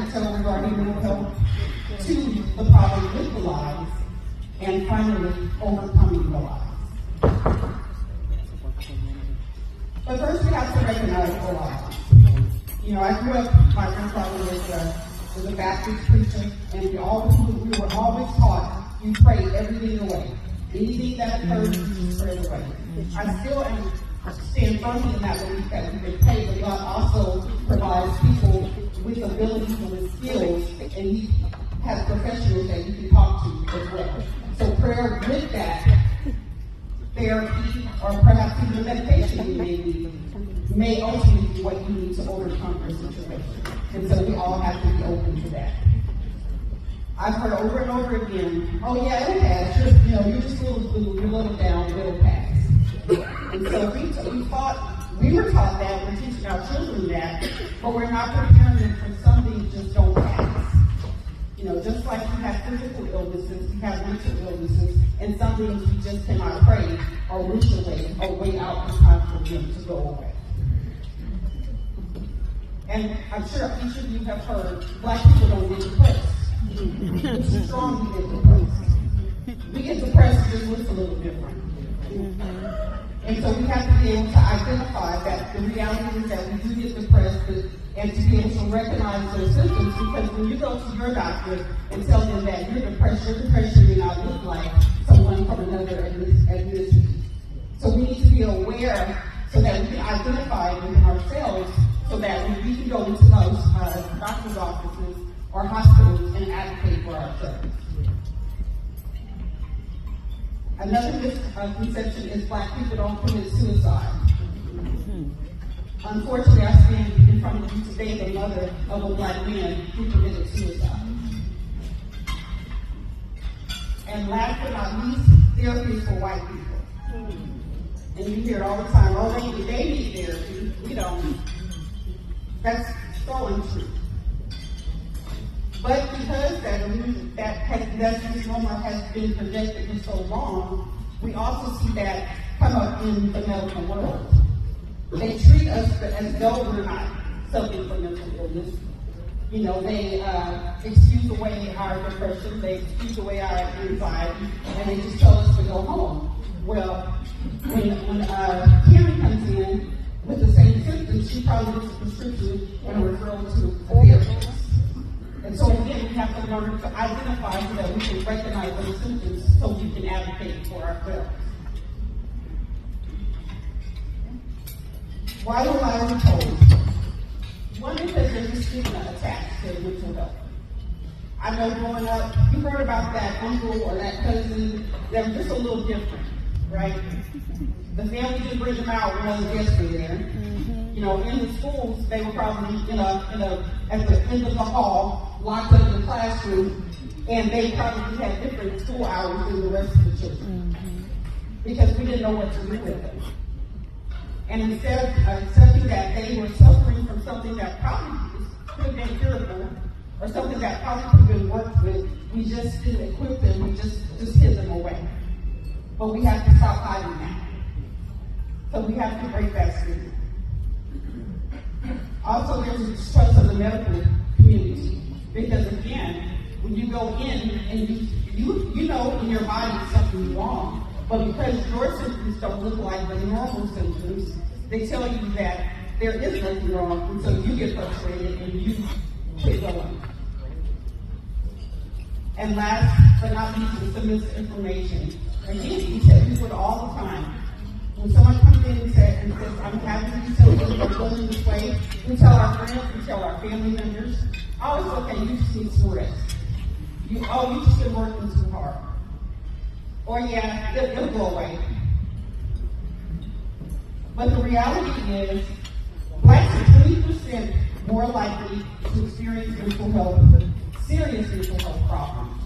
tell regarding mental health, to the problem with the lies, and finally overcoming the lies. But first we have to recognize the lies. You know, I grew up, my grandfather was a Baptist preacher, and we were always taught you pray everything away. Anything that occurs, you pray away. I still stand firmly in that belief that we can pray, but God also provides people with abilities and with skills, and He has professionals that you can talk to as well. So prayer with that, therapy, or perhaps even medication you may need, may ultimately be what you need to overcome your situation. And so we all have to be open to that. I've heard over and over again, oh yeah, it'll pass. You're just a little blue, you're a little down, it'll pass. And so we were taught that, we're teaching our children that, but we're not preparing them for some things just don't pass. You know, just like you have physical illnesses, you have mental illnesses, and some things you just cannot pray or wish away or wait out the time for them to go away. And I'm sure each of you have heard, Black people don't get depressed. We strongly get depressed. We get depressed, just looks a little different. And so we have to be able to identify that the reality is that we do get depressed, and to be able to recognize those symptoms, because when you go to your doctor and tell them that you're depressed, your depression may not look like someone from another ethnicity. So we need to be aware so that we can identify it within ourselves, so that we can go into those doctor's offices or hospitals and advocate for ourselves. Another misconception is Black people don't commit suicide. Unfortunately, I stand in front of you today, the mother of a Black man who committed suicide. And last but not least, therapy is for white people. And you hear it all the time, oh, they need therapy. We don't. That's so untrue. But because that misnomer has been projected for so long, we also see that come up in the medical world. They treat us as though we're not suffering from mental illness. You know, they excuse away our depression, they excuse away our anxiety, and they just tell us to go home. Well, when Karen comes in with the same symptoms, she probably gets a prescription and a referral to a therapist. And so again, we have to learn to identify so that we can recognize those symptoms so we can advocate for ourselves. Why do lies are told? One, because there's a stigma attached to mental health. I know growing up, you heard about that uncle or that cousin that were just a little different, right? The family didn't bring them out when they were there. You know, in the schools, they were probably at the end of the hall, locked up in the classroom, and they probably had different school hours than the rest of the children. Because we didn't know what to do with them. And instead of accepting that they were suffering from something that probably could have been curable, or something that probably could have been worked with, we just didn't equip them, we just hid them away. But we have to stop hiding that. So we have to break that stigma. Also, there's a distrust of the medical community, because again, when you go in and you know in your body something's wrong, but because your symptoms don't look like the normal symptoms, they tell you that there is nothing wrong, and so you get frustrated and you quit going. And last but not least is the misinformation. Again, we tell people all the time. When someone comes in and says, I'm having these symptoms, I'm feeling this way, we tell our friends, we tell our family members, oh, it's okay, you just need some rest. You just been working too hard. Or yeah, it'll go away. But the reality is, Blacks are 20% more likely to experience mental health, serious mental health problems.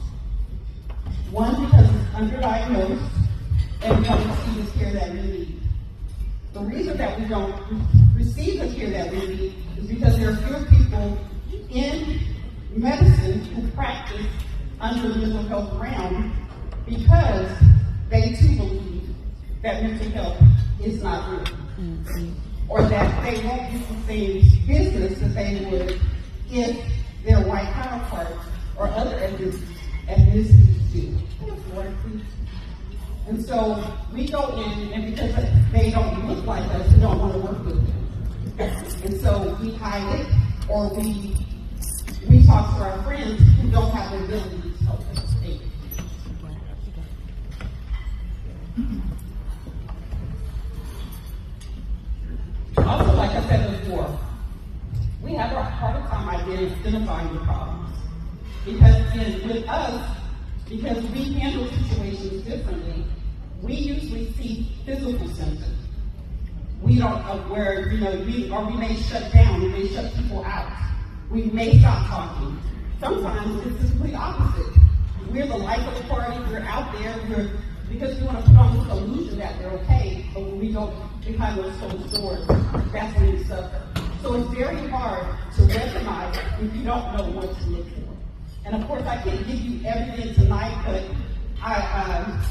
One, because it's underdiagnosed, and we don't receive the care that we need. The reason that we don't receive the care that we need is because there are fewer people in medicine who practice under the mental health realm, because they too believe that mental health is not real. Or that they won't do the same business that they would if there white counterparts or other ethnicities do. And so we go in, and because they don't look like us, we don't want to work with them. And so we hide it, or we talk to our friends who don't have the ability to help us. Also, like I said before, we have a harder time identifying the problems. Because again, with us, because we handle situations differently, we usually see physical symptoms. We don't where, we may shut down, we may shut people out. We may stop talking. Sometimes it's the complete opposite. We're the life of the party, we're out there, because we want to put on this illusion that they're okay, but when we go behind those closed doors, that's when we suffer. So it's very hard to recognize if you don't know what to look for. And of course, I can't give you everything tonight, but I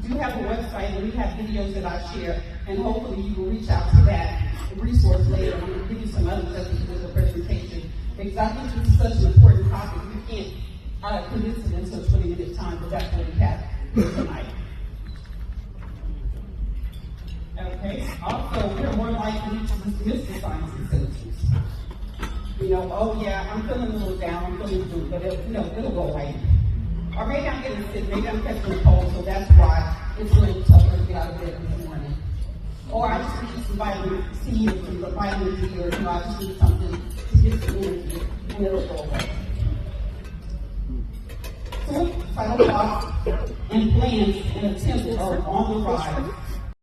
do have a website, and we have videos that I share, and hopefully you will reach out to that resource later. I'm going to give you some other stuff to do the presentation. Because I think this is such an important topic, we can't condense it into a 20-minute time, but that's what we have tonight. Okay, also, we're more likely to dismiss the signs and symptoms. Oh yeah, I'm feeling a little down, I'm feeling blue, but it'll go away. Or maybe I'm getting sick, maybe I'm catching a cold, so that's why it's a little tougher to get out of bed in the morning. Or I just need some vitamin C or some vitamin D, or I just need something to get some energy, and it'll go away. So, cytokines and glands in a temple are on the rise.